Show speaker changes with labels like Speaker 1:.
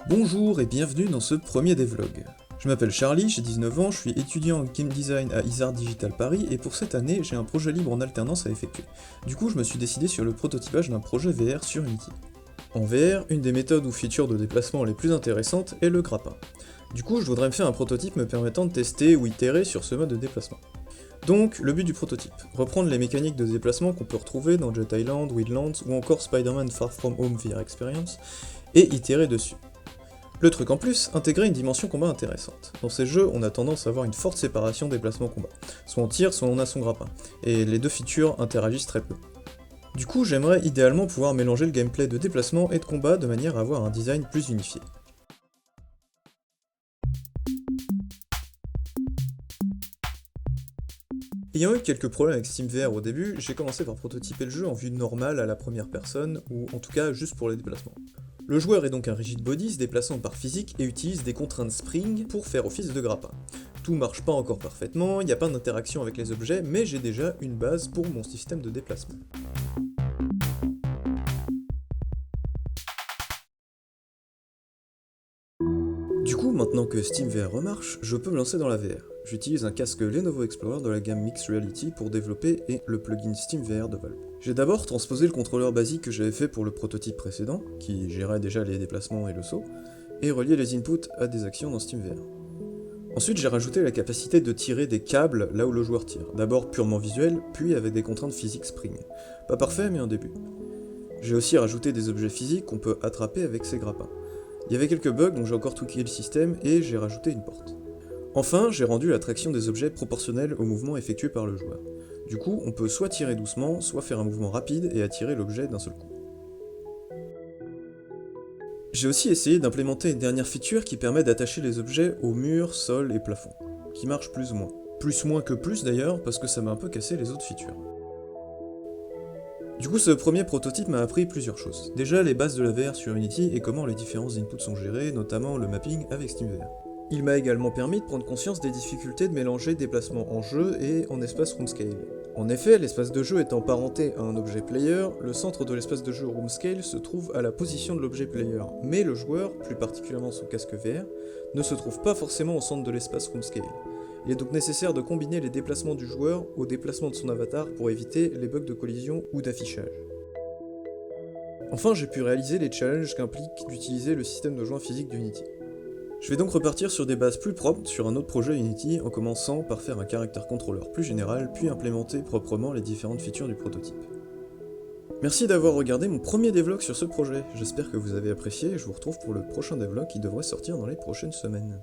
Speaker 1: Bonjour et bienvenue dans ce premier devlog. Je m'appelle Charlie, j'ai 19 ans, je suis étudiant en game design à Isard Digital Paris et pour cette année j'ai un projet libre en alternance à effectuer. Du coup je me suis décidé sur le prototypage d'un projet VR sur Unity. En VR, une des méthodes ou features de déplacement les plus intéressantes est le grappin. Du coup je voudrais me faire un prototype me permettant de tester ou itérer sur ce mode de déplacement. Donc, le but du prototype, reprendre les mécaniques de déplacement qu'on peut retrouver dans Jet Island, Wildlands ou encore Spider-Man Far From Home VR Experience, et itérer dessus. Le truc en plus, intégrer une dimension combat intéressante. Dans ces jeux, on a tendance à avoir une forte séparation déplacement-combat. Soit on tire, soit on a son grappin, et les deux features interagissent très peu. Du coup, j'aimerais idéalement pouvoir mélanger le gameplay de déplacement et de combat de manière à avoir un design plus unifié. Ayant eu quelques problèmes avec SteamVR au début, j'ai commencé par prototyper le jeu en vue normale à la première personne, ou en tout cas juste pour les déplacements. Le joueur est donc un rigid body se déplaçant par physique et utilise des contraintes spring pour faire office de grappin. Tout marche pas encore parfaitement, il n'y a pas d'interaction avec les objets, mais j'ai déjà une base pour mon système de déplacement. Du coup, maintenant que SteamVR remarche, je peux me lancer dans la VR. J'utilise un casque Lenovo Explorer de la gamme Mixed Reality pour développer et le plugin SteamVR de Valve. J'ai d'abord transposé le contrôleur basique que j'avais fait pour le prototype précédent, qui gérait déjà les déplacements et le saut, et relié les inputs à des actions dans SteamVR. Ensuite, j'ai rajouté la capacité de tirer des câbles là où le joueur tire, d'abord purement visuel, puis avec des contraintes physiques spring. Pas parfait, mais un début. J'ai aussi rajouté des objets physiques qu'on peut attraper avec ces grappins. Il y avait quelques bugs donc j'ai encore tweaké le système et j'ai rajouté une porte. Enfin, j'ai rendu la traction des objets proportionnelle au mouvement effectué par le joueur. Du coup, on peut soit tirer doucement, soit faire un mouvement rapide et attirer l'objet d'un seul coup. J'ai aussi essayé d'implémenter une dernière feature qui permet d'attacher les objets au mur, sol et plafond, qui marche plus ou moins. Plus moins que plus d'ailleurs, parce que ça m'a un peu cassé les autres features. Du coup, ce premier prototype m'a appris plusieurs choses. Déjà, les bases de la VR sur Unity et comment les différents inputs sont gérés, notamment le mapping avec SteamVR. Il m'a également permis de prendre conscience des difficultés de mélanger déplacement en jeu et en espace room scale. En effet, l'espace de jeu étant parenté à un objet player, le centre de l'espace de jeu room scale se trouve à la position de l'objet player, mais le joueur, plus particulièrement son casque VR, ne se trouve pas forcément au centre de l'espace room scale. Il est donc nécessaire de combiner les déplacements du joueur aux déplacements de son avatar pour éviter les bugs de collision ou d'affichage. Enfin, j'ai pu réaliser les challenges qu'implique d'utiliser le système de joint physique d'Unity. Je vais donc repartir sur des bases plus propres sur un autre projet Unity en commençant par faire un character controller plus général puis implémenter proprement les différentes features du prototype. Merci d'avoir regardé mon premier devlog sur ce projet, j'espère que vous avez apprécié et je vous retrouve pour le prochain devlog qui devrait sortir dans les prochaines semaines.